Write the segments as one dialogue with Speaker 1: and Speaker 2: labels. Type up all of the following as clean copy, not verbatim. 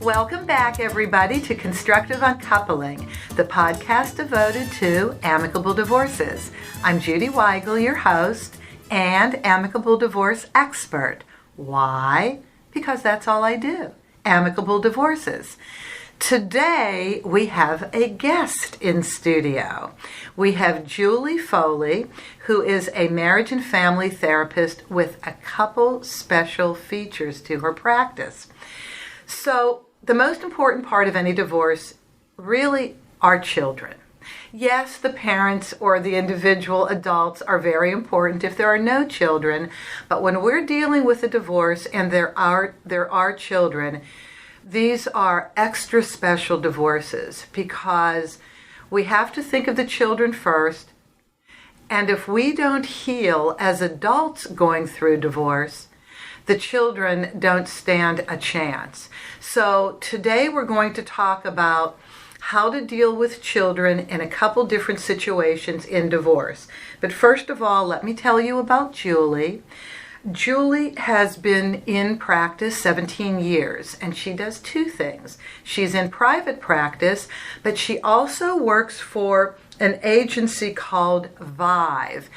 Speaker 1: Welcome back, everybody, to Constructive Uncoupling, the podcast devoted to amicable divorces. I'm Judy Weigel, your host and amicable divorce expert. Why? Because that's all I do, amicable divorces. Today, we have a guest in studio. We have Julie Foley, who is a marriage and family therapist with a couple special features to her practice. So, the most important part of any divorce really are children. Yes, the parents or the individual adults are very important if there are no children, but when we're dealing with a divorce and there are children, these are extra special divorces because we have to think of the children first, and if we don't heal as adults going through divorce, the children don't stand a chance. So today we're going to talk about how to deal with children in a couple different situations in divorce. But first of all, let me tell you about Julie. Julie has been in practice 17 years, and she does two things. She's in private practice, but she also works for an agency called Vive.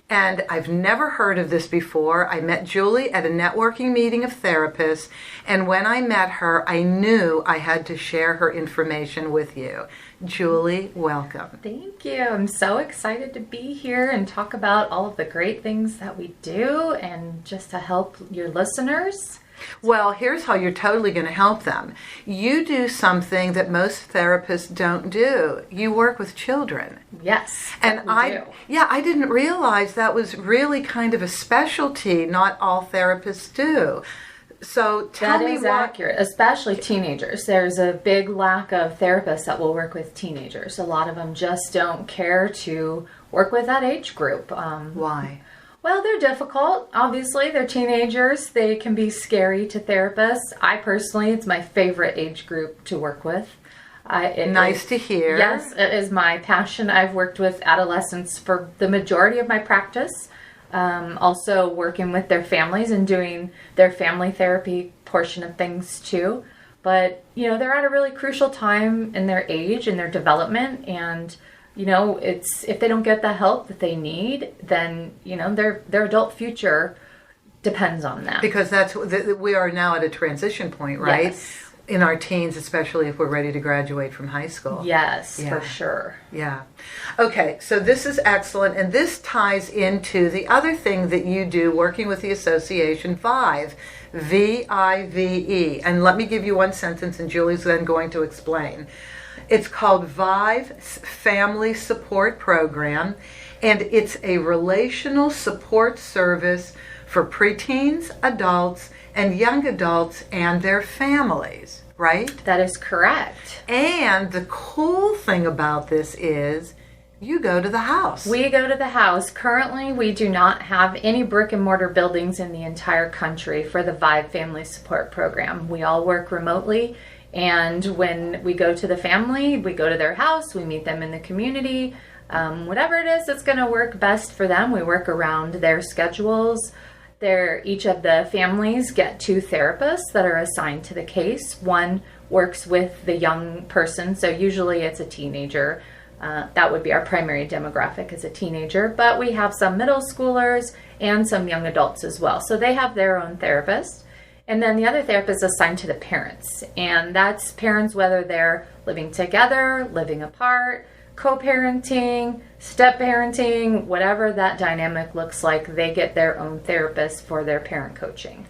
Speaker 1: And I've never heard of this before. I met Julie at a networking meeting of therapists, and when I met her, I knew I had to share her information with you. Julie, welcome.
Speaker 2: Thank you. I'm so excited to be here and talk about all of the great things that we do and just to help your listeners.
Speaker 1: Well, here's how you're totally going to help them. You do something that most therapists don't do. You work with children.
Speaker 2: Yes,
Speaker 1: and I didn't realize that was really kind of a specialty not all therapists do. So tell me
Speaker 2: that is accurate, especially teenagers. There's a big lack of therapists that will work with teenagers. A lot of them just don't care to work with that age group.
Speaker 1: Why?
Speaker 2: Well, they're difficult. Obviously, they're teenagers. They can be scary to therapists. I personally, it's my favorite age group to work with.
Speaker 1: Nice to hear.
Speaker 2: Yes, it is my passion. I've worked with adolescents for the majority of my practice. Also working with their families and doing their family therapy portion of things too. But, they're at a really crucial time in their age and their development, and it's if they don't get the help that they need, then their adult future depends on them.
Speaker 1: Because we are now at a transition point, right?
Speaker 2: Yes.
Speaker 1: In our teens, especially if we're ready to graduate from high school.
Speaker 2: Yes, yeah. For sure.
Speaker 1: Yeah. Okay, so this is excellent, and this ties into the other thing that you do working with the association Vive, V-I-V-E. And let me give you one sentence, and Julie's then going to explain. It's called Vive Family Support Program, and it's a relational support service for preteens, adults, and young adults and their families, right?
Speaker 2: That is correct.
Speaker 1: And the cool thing about this is you go to the house.
Speaker 2: We go to the house. Currently, we do not have any brick and mortar buildings in the entire country for the Vive Family Support Program. We all work remotely. And when we go to the family, we go to their house, we meet them in the community, whatever it is that's going to work best for them. We work around their schedules. Each of the families get two therapists that are assigned to the case. One works with the young person, so usually it's a teenager. That would be our primary demographic, is a teenager. But we have some middle schoolers and some young adults as well. So they have their own therapist. And then the other therapist is assigned to the parents. And that's parents whether they're living together, living apart, co-parenting, step-parenting, whatever that dynamic looks like, they get their own therapist for their parent coaching.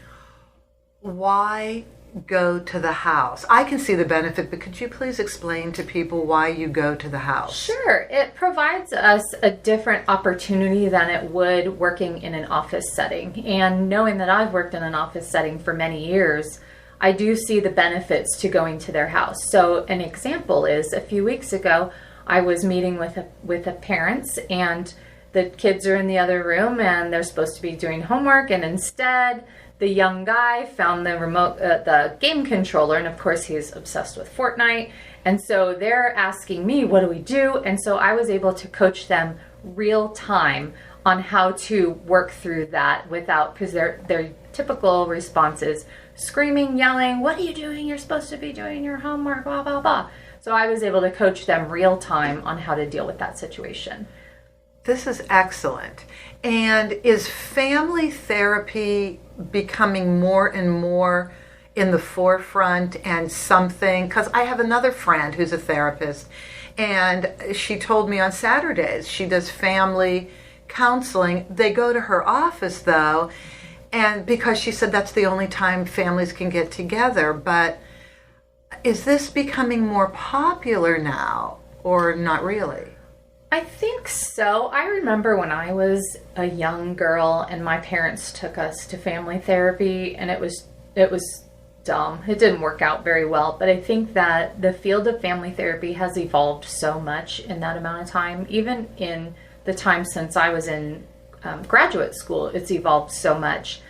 Speaker 1: Why go to the house? I can see the benefit, but could you please explain to people why you go to the house?
Speaker 2: Sure. It provides us a different opportunity than it would working in an office setting. And knowing that I've worked in an office setting for many years, I do see the benefits to going to their house. So an example is a few weeks ago, I was meeting with the parents, and the kids are in the other room and they're supposed to be doing homework, and instead the young guy found the game controller, and of course he's obsessed with Fortnite, and so they're asking me, what do we do? And so I was able to coach them real time on how to work through that without, because their typical response is screaming, yelling, "What are you doing? You're supposed to be doing your homework, blah, blah, blah." So I was able to coach them real time on how to deal with that situation.
Speaker 1: This is excellent. And is family therapy becoming more and more in the forefront and something, because I have another friend who's a therapist, and she told me on Saturdays she does family counseling. They go to her office though, and because she said that's the only time families can get together. But is this becoming more popular now or not really?
Speaker 2: I think so. I remember when I was a young girl and my parents took us to family therapy, and it was dumb. It didn't work out very well, but I think that the field of family therapy has evolved so much in that amount of time. Even in the time since I was in graduate school, it's evolved so much.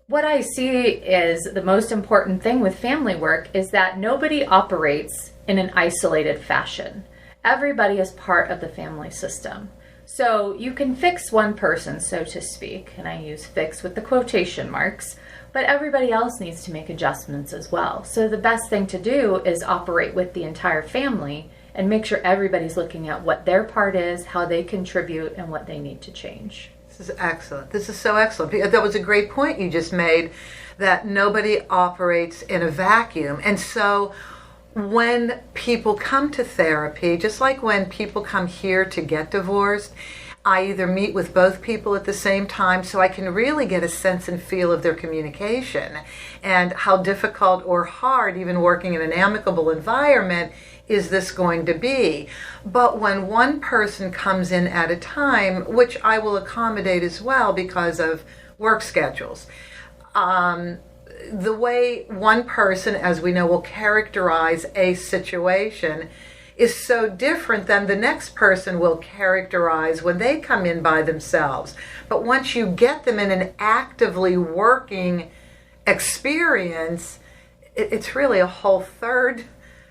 Speaker 2: What I see is the most important thing with family work is that nobody operates in an isolated fashion. Everybody is part of the family system. So you can fix one person, so to speak, and I use fix with the quotation marks, but everybody else needs to make adjustments as well. So the best thing to do is operate with the entire family and make sure everybody's looking at what their part is, how they contribute, and what they need to change.
Speaker 1: This is excellent. This is so excellent. That was a great point you just made, that nobody operates in a vacuum. And so when people come to therapy, just like when people come here to get divorced, I either meet with both people at the same time so I can really get a sense and feel of their communication and how difficult or hard, even working in an amicable environment, is this going to be. But when one person comes in at a time, which I will accommodate as well because of work schedules, the way one person, as we know, will characterize a situation is so different than the next person will characterize when they come in by themselves. But once you get them in an actively working experience, it's really a whole third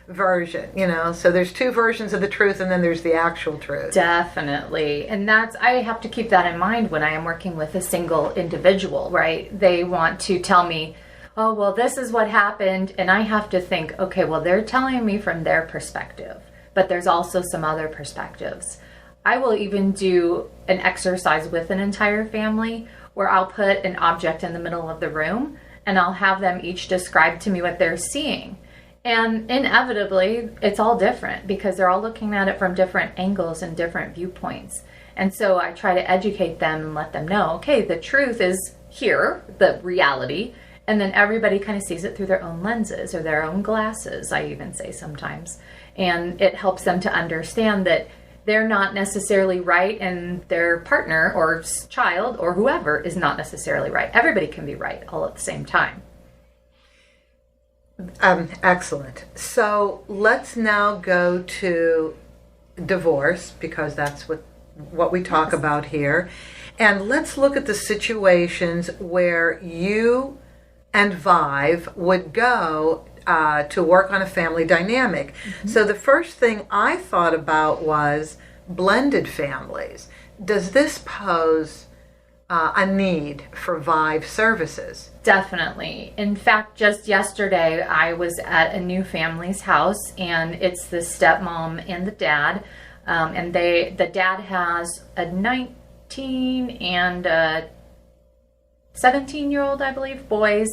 Speaker 1: version, so there's two versions of the truth, and then there's the actual truth.
Speaker 2: Definitely. And I have to keep that in mind when I am working with a single individual, right? They want to tell me, oh, well, this is what happened, and I have to think, okay, well, they're telling me from their perspective, but there's also some other perspectives. I will even do an exercise with an entire family where I'll put an object in the middle of the room, and I'll have them each describe to me what they're seeing. And inevitably, it's all different because they're all looking at it from different angles and different viewpoints. And so I try to educate them and let them know, okay, the truth is here, the reality, and then everybody kind of sees it through their own lenses or their own glasses, I even say sometimes. And it helps them to understand that they're not necessarily right and their partner or child or whoever is not necessarily right. Everybody can be right all at the same time.
Speaker 1: Excellent. So let's now go to divorce, because that's what we talk about here. And let's look at the situations where you and Vive would go to work on a family dynamic. Mm-hmm. So the first thing I thought about was blended families. Does this pose a need for Vive services?
Speaker 2: Definitely. In fact, just yesterday I was at a new family's house, and it's the stepmom and the dad, and the dad has a 19 and a 17-year-old, I believe, boys,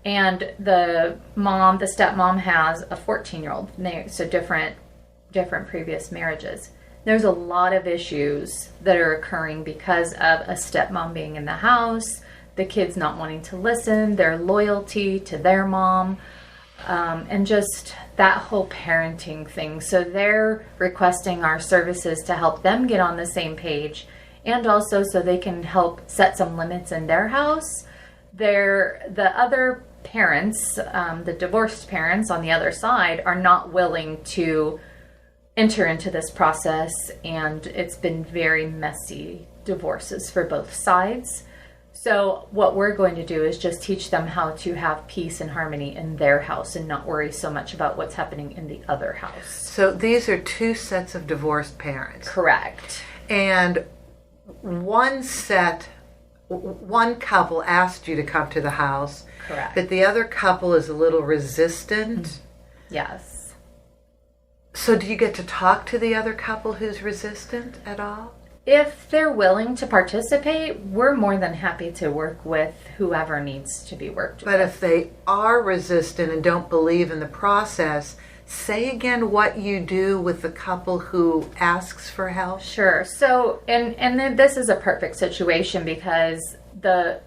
Speaker 2: and the stepmom has a 14-year-old. So different previous marriages. There's a lot of issues that are occurring because of a stepmom being in the house, the kids not wanting to listen, their loyalty to their mom, and just that whole parenting thing. So they're requesting our services to help them get on the same page, and also so they can help set some limits in their house. The other parents, the divorced parents on the other side, are not willing to enter into this process, and it's been very messy divorces for both sides. So what we're going to do is just teach them how to have peace and harmony in their house and not worry so much about what's happening in the other house.
Speaker 1: So these are two sets of divorced parents.
Speaker 2: Correct.
Speaker 1: And one couple asked you to come to the house.
Speaker 2: Correct.
Speaker 1: But the other couple is a little resistant.
Speaker 2: Yes.
Speaker 1: So do you get to talk to the other couple who's resistant at all?
Speaker 2: If they're willing to participate, we're more than happy to work with whoever needs to be worked with.
Speaker 1: But if they are resistant and don't believe in the process, say again what you do with the couple who asks for help.
Speaker 2: Sure. So, and then this is a perfect situation because the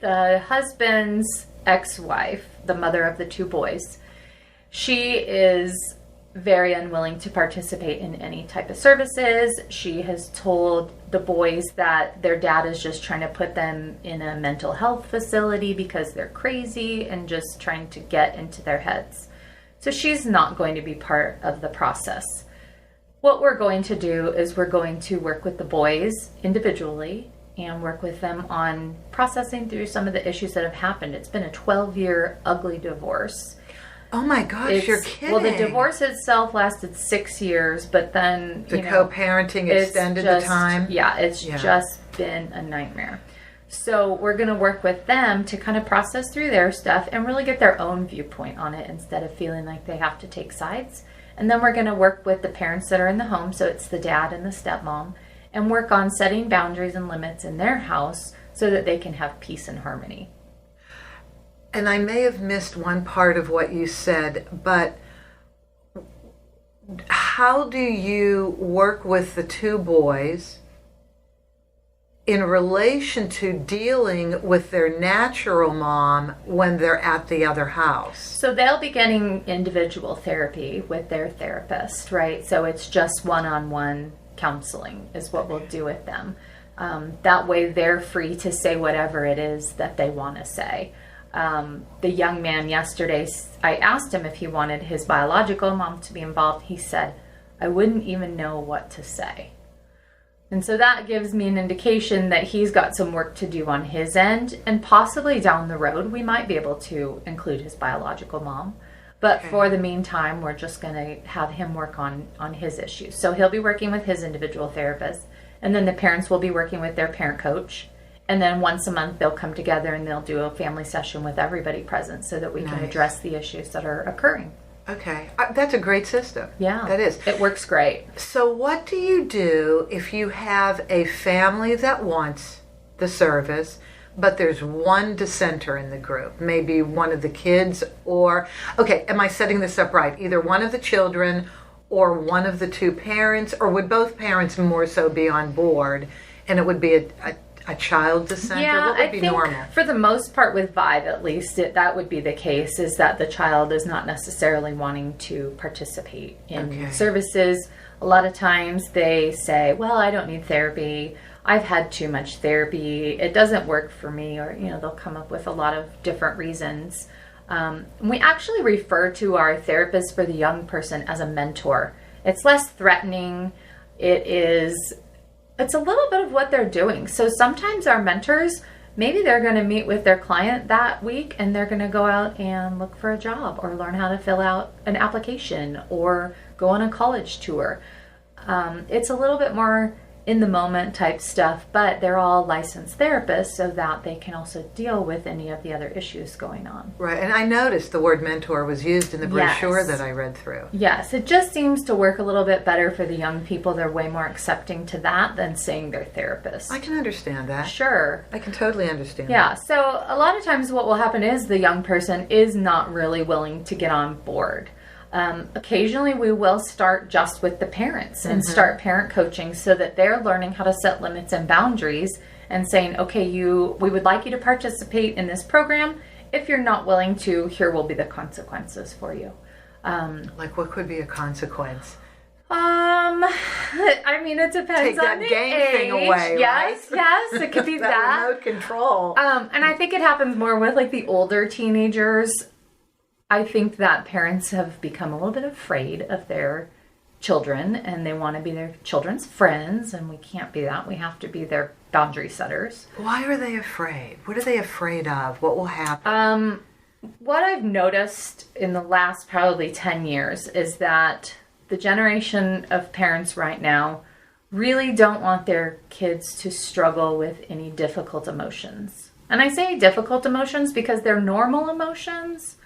Speaker 2: husband's ex-wife, the mother of the two boys, she is very unwilling to participate in any type of services. She has told the boys that their dad is just trying to put them in a mental health facility because they're crazy and just trying to get into their heads. So she's not going to be part of the process. What we're going to do is we're going to work with the boys individually and work with them on processing through some of the issues that have happened. It's been a 12-year ugly divorce.
Speaker 1: Oh my gosh, you're kidding.
Speaker 2: Well, the divorce itself lasted 6 years, but then
Speaker 1: the co-parenting extended the time.
Speaker 2: Yeah, it's just been a nightmare. So we're going to work with them to kind of process through their stuff and really get their own viewpoint on it instead of feeling like they have to take sides. And then we're going to work with the parents that are in the home, so it's the dad and the stepmom, and work on setting boundaries and limits in their house so that they can have peace and harmony.
Speaker 1: And I may have missed one part of what you said, but how do you work with the two boys in relation to dealing with their natural mom when they're at the other house?
Speaker 2: So they'll be getting individual therapy with their therapist, right? So it's just one-on-one counseling is what we'll do with them. That way they're free to say whatever it is that they want to say. The young man yesterday, I asked him if he wanted his biological mom to be involved. He said, I wouldn't even know what to say. And so that gives me an indication that he's got some work to do on his end, and possibly down the road we might be able to include his biological mom. But for the meantime, we're just going to have him work on his issues. So he'll be working with his individual therapist, and then the parents will be working with their parent coach. And then once a month they'll come together and they'll do a family session with everybody present so that we can address the issues that are occurring.
Speaker 1: Okay. That's a great system.
Speaker 2: Yeah.
Speaker 1: That is.
Speaker 2: It works great.
Speaker 1: So what do you do if you have a family that wants the service, but there's one dissenter in the group? Maybe one of the kids or, okay, am I setting this up right? Either one of the children or one of the two parents, or would both parents more so be on board and it would be a child dissenter?
Speaker 2: Yeah,
Speaker 1: what would be normal?
Speaker 2: For the most part with Vive, at least, that would be the case, is that the child is not necessarily wanting to participate in services. A lot of times they say, well, I don't need therapy. I've had too much therapy. It doesn't work for me. Or, they'll come up with a lot of different reasons. We actually refer to our therapist for the young person as a mentor. It's less threatening. It's a little bit of what they're doing. So sometimes our mentors, maybe they're going to meet with their client that week and they're going to go out and look for a job or learn how to fill out an application or go on a college tour. It's a little bit more in the moment type stuff, but they're all licensed therapists so that they can also deal with any of the other issues going on.
Speaker 1: Right, and I noticed the word mentor was used in the brochure that I read through.
Speaker 2: Yes, it just seems to work a little bit better for the young people. They're way more accepting to that than saying they're therapists.
Speaker 1: I can understand that.
Speaker 2: Sure.
Speaker 1: I can totally understand that.
Speaker 2: Yeah, so a lot of times what will happen is the young person is not really willing to get on board. Occasionally we will start just with the parents and start parent coaching so that they're learning how to set limits and boundaries and saying, okay, we would like you to participate in this program. If you're not willing to, here will be the consequences for you.
Speaker 1: Like what could be a consequence?
Speaker 2: I mean, it depends
Speaker 1: Take that
Speaker 2: on the
Speaker 1: game
Speaker 2: age.
Speaker 1: thing away,
Speaker 2: yes,
Speaker 1: right?
Speaker 2: Yes, it could be that.
Speaker 1: Remote control.
Speaker 2: And I think it happens more with like the older teenagers. I think that parents have become a little bit afraid of their children and they want to be their children's friends, and we can't be that. We have to be their boundary setters.
Speaker 1: Why are they afraid? What are they afraid of? What will happen?
Speaker 2: What I've noticed in the last probably 10 years is that the generation of parents right now really don't want their kids to struggle with any difficult emotions. And I say difficult emotions because they're normal emotions.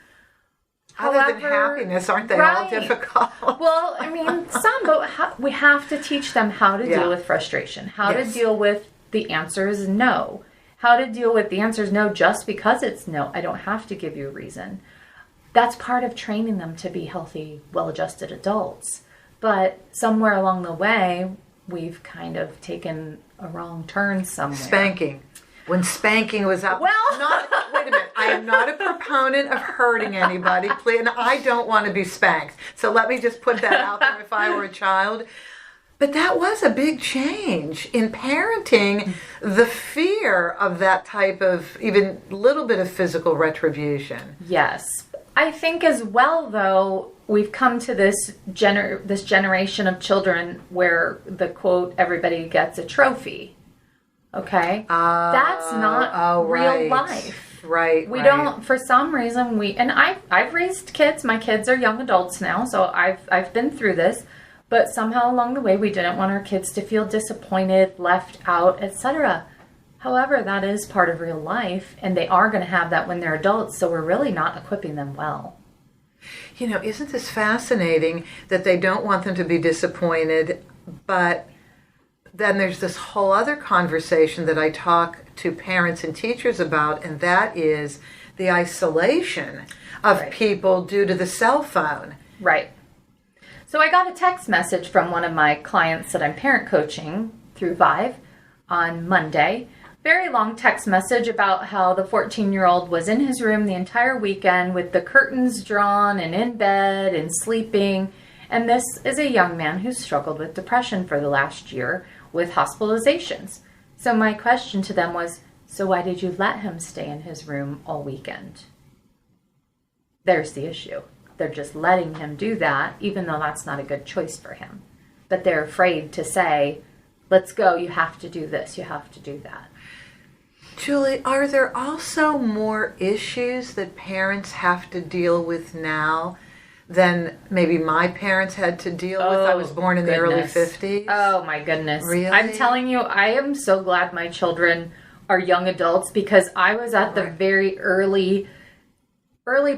Speaker 1: Other than happiness, aren't they all difficult?
Speaker 2: Well, I mean, some, but we have to teach them how to deal with frustration, how to deal with the answer is no, how to deal with the answer is no just because it's no. I don't have to give you a reason. That's part of training them to be healthy, well-adjusted adults. But somewhere along the way, we've kind of taken a wrong turn somewhere.
Speaker 1: Spanking. When spanking was out.
Speaker 2: Well,
Speaker 1: wait a minute. I am not a proponent of hurting anybody, please, and I don't want to be spanked. So let me just put that out there if I were a child. But that was a big change in parenting, the fear of that type of even little bit of physical retribution.
Speaker 2: Yes. I think as well, though, we've come to this generation of children where the quote, everybody gets a trophy. Okay? That's not real life.
Speaker 1: Right.
Speaker 2: We don't, for some reason, and I've raised kids. My kids are young adults now, so I've been through this. But somehow along the way, we didn't want our kids to feel disappointed, left out, etc. However, that is part of real life, and they are going to have that when they're adults, so we're really not equipping them well.
Speaker 1: You know, isn't this fascinating that they don't want them to be disappointed, but then there's this whole other conversation that I talk to parents and teachers about, and that is the isolation of people due to the cell phone.
Speaker 2: Right. So I got a text message from one of my clients that I'm parent coaching through Vive on Monday. Very long text message about how the 14-year-old was in his room the entire weekend with the curtains drawn and in bed and sleeping. And this is a young man who's struggled with depression for the last year with hospitalizations. So my question to them was, so why did you let him stay in his room all weekend? There's the issue. They're just letting him do that, even though that's not a good choice for him. But they're afraid to say, let's go, you have to do this, you have to do that.
Speaker 1: Julie, are there also more issues that parents have to deal with now than maybe my parents had to deal with? I was born in the early 50s.
Speaker 2: Oh, my goodness.
Speaker 1: Really?
Speaker 2: I'm telling you, I am so glad my children are young adults because I was at the very early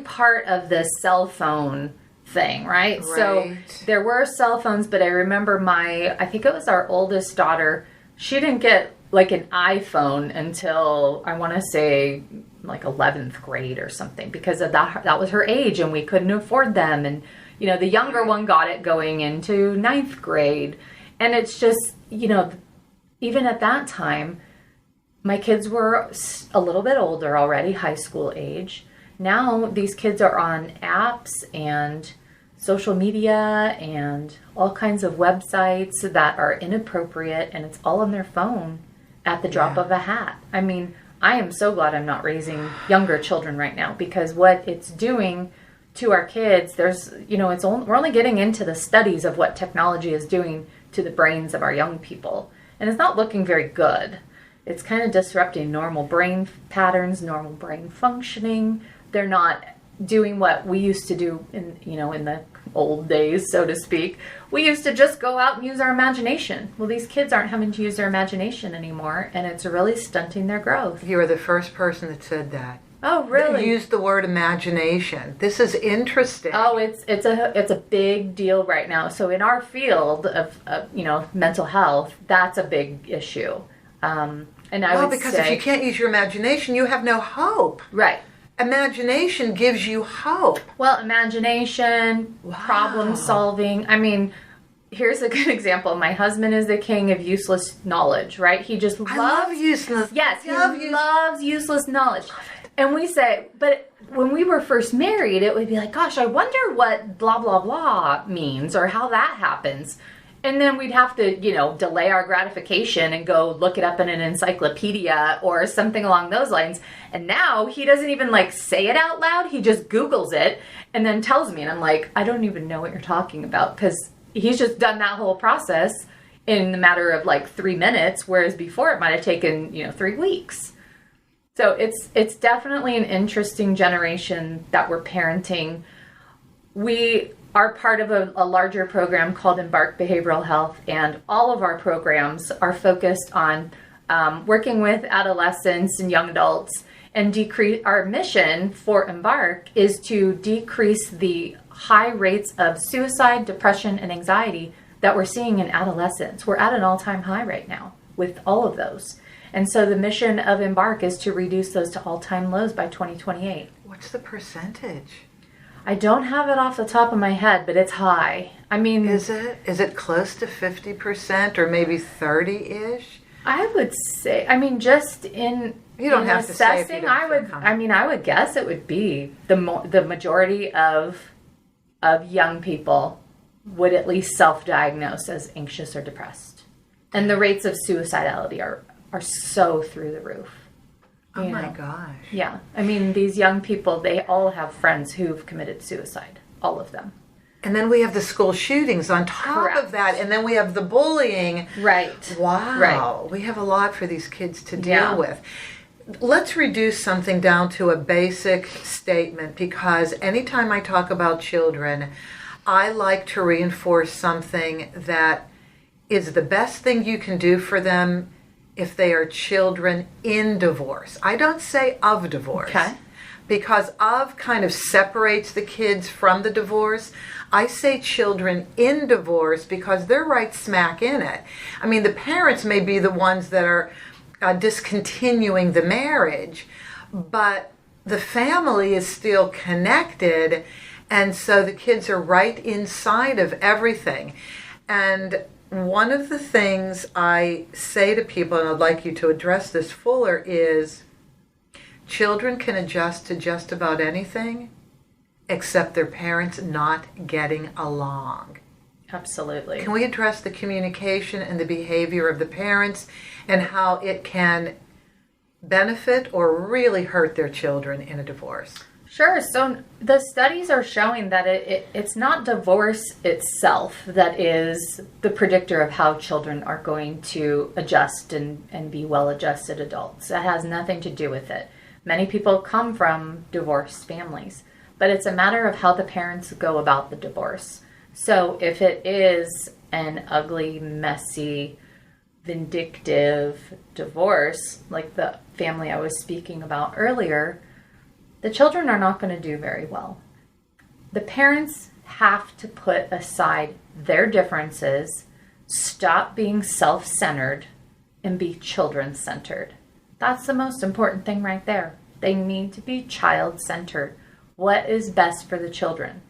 Speaker 2: part of the cell phone thing, right? So there were cell phones, but I remember I think it was our oldest daughter, she didn't get like an iPhone until I want to say like 11th grade or something because of that was her age and we couldn't afford them. And, you know, the younger one got it going into 9th grade. And it's just, you know, even at that time, my kids were a little bit older already, high school age. Now these kids are on apps and social media and all kinds of websites that are inappropriate, and it's all on their phone at the drop of a hat. I mean, I am so glad I'm not raising younger children right now because what it's doing to our kids, there's, you know, we're only getting into the studies of what technology is doing to the brains of our young people, and it's not looking very good. It's kind of disrupting normal brain patterns, normal brain functioning. They're not doing what we used to do in the old days, so to speak. We used to just go out and use our imagination. Well, these kids aren't having to use their imagination anymore, and it's really stunting their growth.
Speaker 1: You are the first person that said that.
Speaker 2: Oh, really?
Speaker 1: You used the word imagination. This is interesting.
Speaker 2: Oh, it's a big deal right now. So in our field of mental health, that's a big issue. And I would
Speaker 1: because
Speaker 2: say,
Speaker 1: if you can't use your imagination, you have no hope.
Speaker 2: Right.
Speaker 1: Imagination gives you hope.
Speaker 2: Well, imagination, problem solving. I mean, here's a good example. My husband is the king of useless knowledge, right? He just loves...
Speaker 1: I love useless.
Speaker 2: Yes, he loves useless knowledge. And we say, but when we were first married, it would be like, gosh, I wonder what blah, blah, blah means or how that happens. And then we'd have to, delay our gratification and go look it up in an encyclopedia or something along those lines. And now he doesn't even say it out loud. He just Googles it and then tells me. And I'm like, I don't even know what you're talking about because he's just done that whole process in the matter of 3 minutes, whereas before it might have taken, 3 weeks. So it's definitely an interesting generation that we're parenting. We are part of a larger program called Embark Behavioral Health, and all of our programs are focused on working with adolescents and young adults, and our mission for Embark is to decrease the high rates of suicide, depression, and anxiety that we're seeing in adolescents. We're at an all-time high right now with all of those. And so the mission of Embark is to reduce those to all-time lows by 2028.
Speaker 1: What's the percentage?
Speaker 2: I don't have it off the top of my head, but it's high. I mean...
Speaker 1: Is it close to 50% or maybe 30-ish?
Speaker 2: I would say, I mean, just in...
Speaker 1: You don't have
Speaker 2: assessing,
Speaker 1: to say if you don't
Speaker 2: I would guess it would be the majority of young people would at least self-diagnose as anxious or depressed. And the rates of suicidality are so through the roof.
Speaker 1: Oh my gosh.
Speaker 2: Yeah. I mean, these young people, they all have friends who've committed suicide. All of them.
Speaker 1: And then we have the school shootings on top of that. And then we have the bullying.
Speaker 2: Right.
Speaker 1: Wow.
Speaker 2: Right.
Speaker 1: We have a lot for these kids to deal with. Let's reduce something down to a basic statement, because anytime I talk about children, I like to reinforce something that is the best thing you can do for them if they are children in divorce. I don't say of divorce.
Speaker 2: Okay.
Speaker 1: Because of kind of separates the kids from the divorce. I say children in divorce because they're right smack in it. I mean, the parents may be the ones that are discontinuing the marriage, but the family is still connected, and so the kids are right inside of everything. And one of the things I say to people, and I'd like you to address this fuller, is children can adjust to just about anything except their parents not getting along.
Speaker 2: Absolutely.
Speaker 1: Can we address the communication and the behavior of the parents and how it can benefit or really hurt their children in a divorce?
Speaker 2: Sure. So the studies are showing that it's not divorce itself that is the predictor of how children are going to adjust and be well-adjusted adults. That has nothing to do with it. Many people come from divorced families, but it's a matter of how the parents go about the divorce. So if it is an ugly, messy, vindictive divorce, like the family I was speaking about earlier, the children are not going to do very well. The parents have to put aside their differences, stop being self-centered, and be children-centered. That's the most important thing right there. They need to be child-centered. What is best for the children?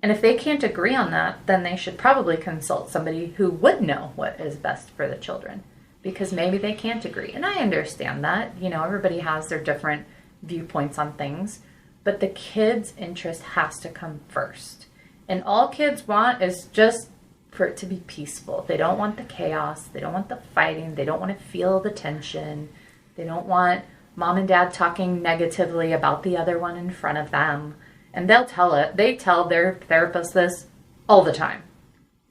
Speaker 2: And if they can't agree on that, then they should probably consult somebody who would know what is best for the children, because maybe they can't agree. And I understand that. You know, everybody has their different viewpoints on things, but the kids' interest has to come first. And all kids want is just for it to be peaceful. They don't want the chaos. They don't want the fighting. They don't want to feel the tension. They don't want mom and dad talking negatively about the other one in front of them. And they'll tell it. They tell their therapist this all the time.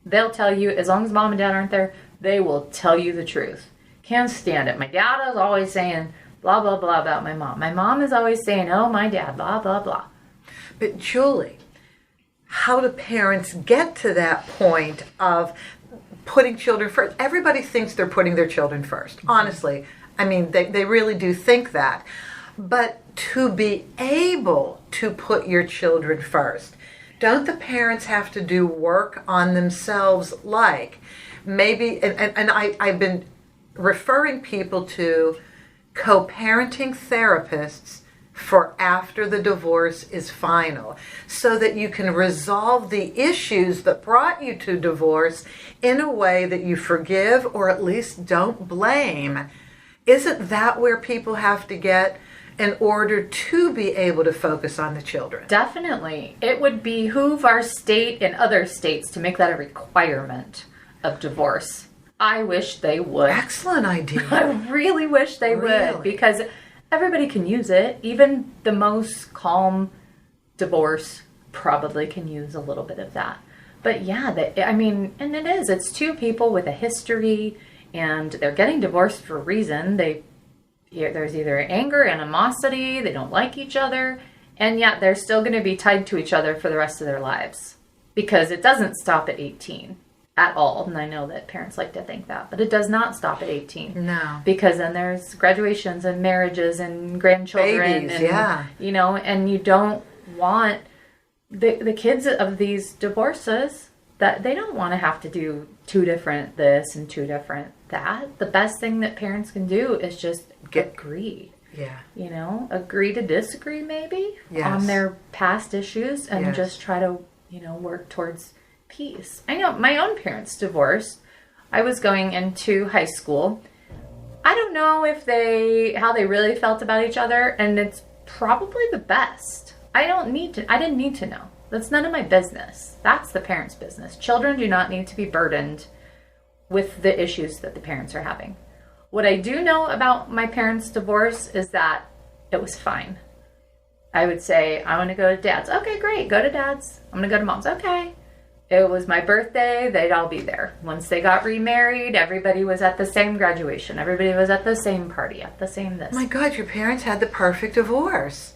Speaker 2: They'll tell you, as long as mom and dad aren't there, they will tell you the truth. Can't stand it. My dad is always saying blah, blah, blah about my mom. My mom is always saying, oh, my dad, blah, blah, blah.
Speaker 1: But Julie, how do parents get to that point of putting children first? Everybody thinks they're putting their children first. Honestly, I mean, they really do think that. But to be able to put your children first, don't the parents have to do work on themselves? Like maybe, and I've been referring people to co-parenting therapists for after the divorce is final, so that you can resolve the issues that brought you to divorce in a way that you forgive or at least don't blame. Isn't that where people have to get in order to be able to focus on the children?
Speaker 2: Definitely. It would behoove our state and other states to make that a requirement of divorce. I wish they would.
Speaker 1: Excellent idea.
Speaker 2: I really wish they would, because everybody can use it. Even the most calm divorce probably can use a little bit of that. But yeah, and it is. It's two people with a history, and they're getting divorced for a reason. There's either anger, animosity, they don't like each other, and yet they're still going to be tied to each other for the rest of their lives because it doesn't stop at 18 at all. And I know that parents like to think that, but it does not stop at 18.
Speaker 1: No.
Speaker 2: Because then there's graduations and marriages and grandchildren.
Speaker 1: Babies,
Speaker 2: and,
Speaker 1: yeah.
Speaker 2: You know, and you don't want the kids of these divorces, that they don't want to have to do 2 different this and 2 different that. The best thing that parents can do is just agree.
Speaker 1: Yeah.
Speaker 2: You know, agree to disagree maybe on
Speaker 1: Yes.
Speaker 2: their past issues and
Speaker 1: Yes.
Speaker 2: just try to, you know, work towards peace. I know my own parents divorced. I was going into high school. I don't know how they really felt about each other, and it's probably the best. I didn't need to know. That's none of my business. That's the parents' business. Children do not need to be burdened with the issues that the parents are having. What I do know about my parents' divorce is that it was fine. I would say, I want to go to dad's. Okay, great. Go to dad's. I'm going to go to mom's. Okay. It was my birthday. They'd all be there. Once they got remarried, everybody was at the same graduation. Everybody was at the same party, at the same this.
Speaker 1: My God, your parents had the perfect divorce.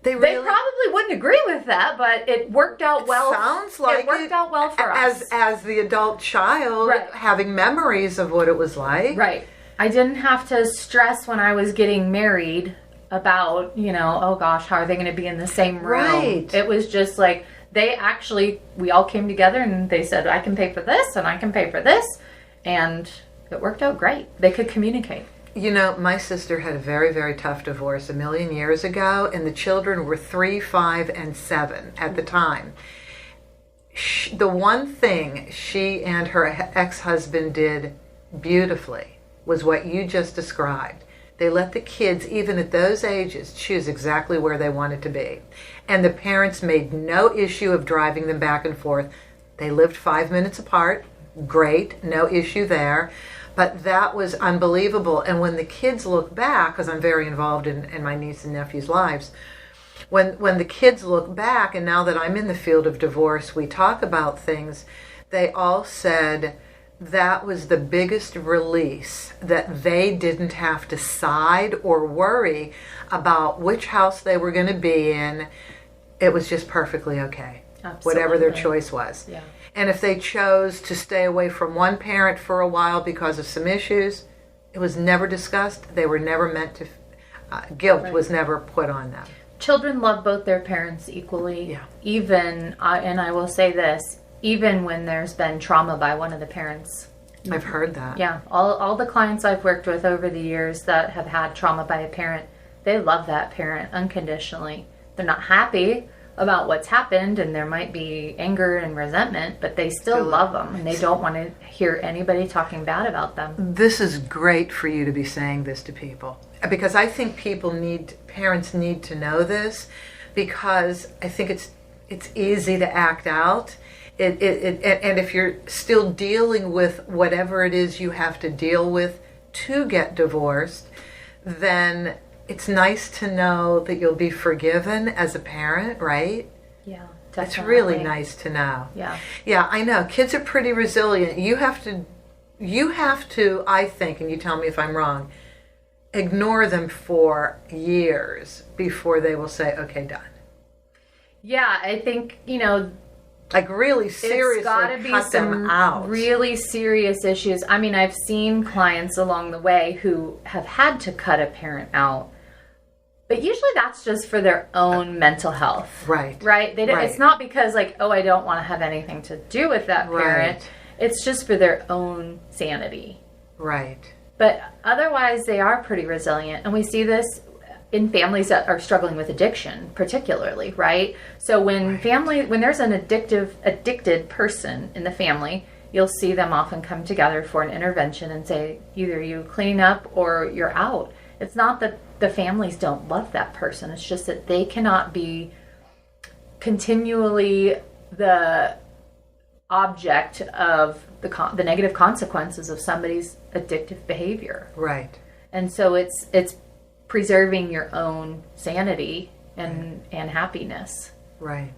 Speaker 1: They
Speaker 2: probably wouldn't agree with that, but it worked out well.
Speaker 1: Sounds like
Speaker 2: it worked out well for us.
Speaker 1: As the adult child,
Speaker 2: Right.
Speaker 1: having memories of what it was like.
Speaker 2: Right. I didn't have to stress when I was getting married about, you know, oh gosh, how are they going to be in the same room?
Speaker 1: Right.
Speaker 2: It was just like, we all came together and they said, I can pay for this and I can pay for this. And it worked out great. They could communicate.
Speaker 1: You know, my sister had a very, very tough divorce a million years ago, and the children were 3, 5, and 7 at the time. The one thing she and her ex-husband did beautifully was what you just described. They let the kids, even at those ages, choose exactly where they wanted to be. And the parents made no issue of driving them back and forth. They lived 5 minutes apart. Great, no issue there. But that was unbelievable. And when the kids look back, because I'm very involved in my niece and nephew's lives, when the kids look back, and now that I'm in the field of divorce, we talk about things, they all said that was the biggest release, that they didn't have to side or worry about which house they were going to be in. It was just perfectly okay.
Speaker 2: Absolutely.
Speaker 1: Whatever their choice was.
Speaker 2: Yeah.
Speaker 1: And if they chose to stay away from one parent for a while because of some issues, it was never discussed. They were never meant to, guilt was never put on them.
Speaker 2: Children love both their parents equally.
Speaker 1: Yeah.
Speaker 2: Even, and I will say this, even when there's been trauma by one of the parents.
Speaker 1: I've heard that.
Speaker 2: Yeah. All the clients I've worked with over the years that have had trauma by a parent, they love that parent unconditionally. They're not happy about what's happened, and there might be anger and resentment, but they still love them, and they don't want to hear anybody talking bad about them.
Speaker 1: This is great for you to be saying this to people, because I think parents need to know this, because I think it's easy to act out. And if you're still dealing with whatever it is you have to deal with to get divorced, then it's nice to know that you'll be forgiven as a parent, right?
Speaker 2: Yeah,
Speaker 1: It's
Speaker 2: definitely.
Speaker 1: really nice to know.
Speaker 2: Yeah.
Speaker 1: Yeah, I know. Kids are pretty resilient. You have to, I think, and you tell me if I'm wrong, ignore them for years before they will say, okay, done.
Speaker 2: Yeah, I think,
Speaker 1: Like really seriously
Speaker 2: it's got to be
Speaker 1: cut them
Speaker 2: some
Speaker 1: out.
Speaker 2: really serious issues. I mean, I've seen clients along the way who have had to cut a parent out, but usually that's just for their own mental health.
Speaker 1: Right.
Speaker 2: Right?
Speaker 1: Right.
Speaker 2: It's not because I don't want to have anything to do with that parent.
Speaker 1: Right.
Speaker 2: It's just for their own sanity.
Speaker 1: Right.
Speaker 2: But otherwise, they are pretty resilient. And we see this in families that are struggling with addiction, particularly, right? So when there's an addicted person in the family, you'll see them often come together for an intervention and say, either you clean up or you're out. It's not that the families don't love that person. It's just that they cannot be continually the object of the negative consequences of somebody's addictive behavior.
Speaker 1: Right.
Speaker 2: And so it's preserving your own sanity and happiness.
Speaker 1: Right.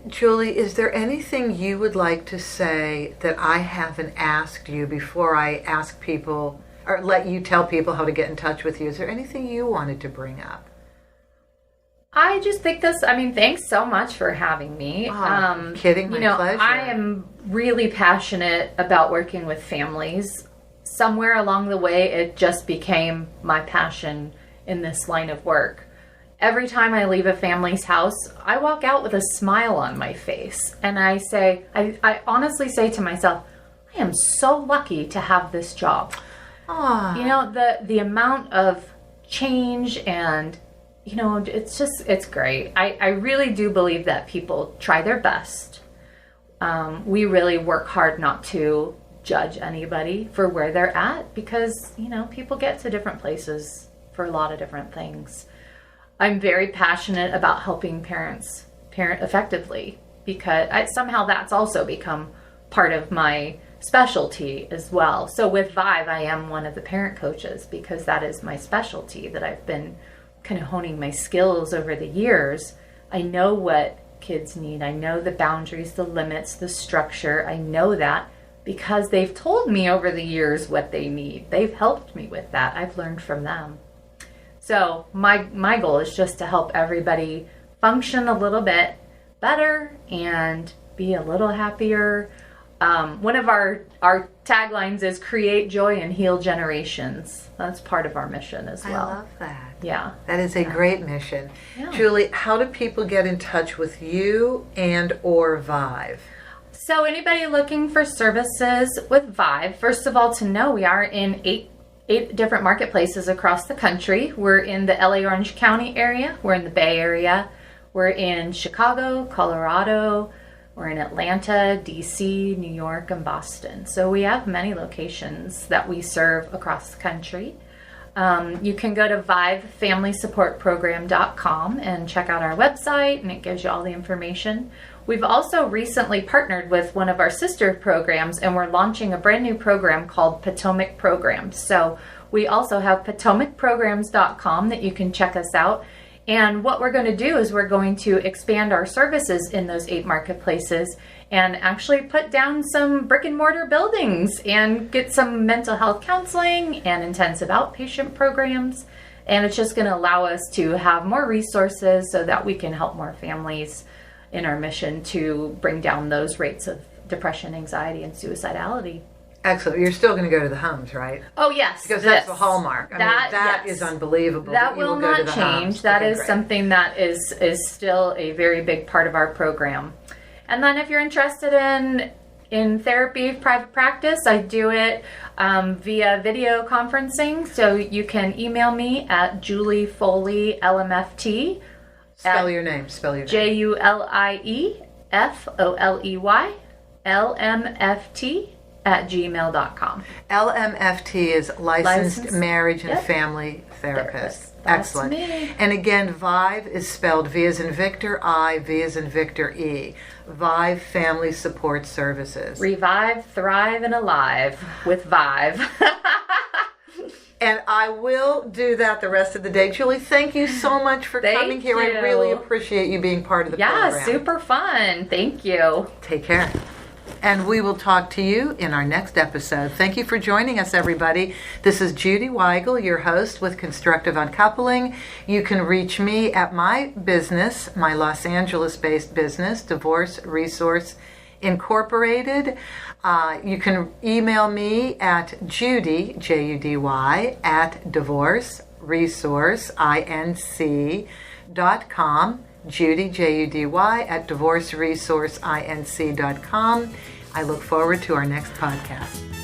Speaker 1: Julie, is there anything you would like to say that I haven't asked you before I ask people, or let you tell people how to get in touch with you? Is there anything you wanted to bring up?
Speaker 2: I just think thanks so much for having me.
Speaker 1: Kidding, my pleasure.
Speaker 2: I am really passionate about working with families. Somewhere along the way, it just became my passion in this line of work. Every time I leave a family's house, I walk out with a smile on my face. And I honestly say to myself, I am so lucky to have this job.
Speaker 1: Aww.
Speaker 2: The amount of change and, it's great. I really do believe that people try their best. We really work hard not to judge anybody for where they're at because, people get to different places for a lot of different things. I'm very passionate about helping parents parent effectively because somehow that's also become part of my specialty as well. So with Vive, I am one of the parent coaches because that is my specialty that I've been kind of honing my skills over the years. I know what kids need. I know the boundaries, the limits, the structure. I know that because they've told me over the years what they need. They've helped me with that. I've learned from them. So my goal is just to help everybody function a little bit better and be a little happier. One of our taglines is create joy and heal generations. That's part of our mission as well.
Speaker 1: I love that.
Speaker 2: Yeah.
Speaker 1: That is a great mission.
Speaker 2: Yeah.
Speaker 1: Julie, how do people get in touch with you and or Vive?
Speaker 2: So anybody looking for services with Vive, first of all, to know we are in eight different marketplaces across the country. We're in the LA Orange County area. We're in the Bay Area. We're in Chicago, Colorado. We're in Atlanta, DC, New York, and Boston. So we have many locations that we serve across the country. You can go to vivefamilysupportprogram.com and check out our website, and it gives you all the information. We've also recently partnered with one of our sister programs, and we're launching a brand new program called Potomac Programs. So we also have potomacprograms.com that you can check us out. And what we're going to do is we're going to expand our services in those 8 marketplaces and actually put down some brick and mortar buildings and get some mental health counseling and intensive outpatient programs. And it's just going to allow us to have more resources so that we can help more families in our mission to bring down those rates of depression, anxiety, and suicidality.
Speaker 1: Excellent. You're still going to go to the homes, right?
Speaker 2: Oh, yes.
Speaker 1: Because that's the hallmark. That
Speaker 2: yes.
Speaker 1: is unbelievable.
Speaker 2: That will not change. That is something that is still a very big part of our program. And then if you're interested in therapy, private practice, I do it via video conferencing. So you can email me at Julie Foley, LMFT.
Speaker 1: Spell your name.
Speaker 2: JULIEFOLEY, LMFT. @gmail.com.
Speaker 1: LMFT is Licensed Marriage and Family Therapist. Excellent.
Speaker 2: Me.
Speaker 1: And again, Vive is spelled V as in Victor, I, V as in Victor, E. Vive Family Support Services.
Speaker 2: Revive, thrive, and alive with Vive.
Speaker 1: And I will do that the rest of the day. Julie, thank you so much for coming here. I really appreciate you being part of the program.
Speaker 2: Yeah, super fun. Thank you.
Speaker 1: Take care. And we will talk to you in our next episode. Thank you for joining us, everybody. This is Judy Weigel, your host with Constructive Uncoupling. You can reach me at my business, my Los Angeles-based business, Divorce Resource Incorporated. You can email me at Judy, Judy, at divorceresourceinc.com. Judy, Judy, at divorceresourceinc.com. I look forward to our next podcast.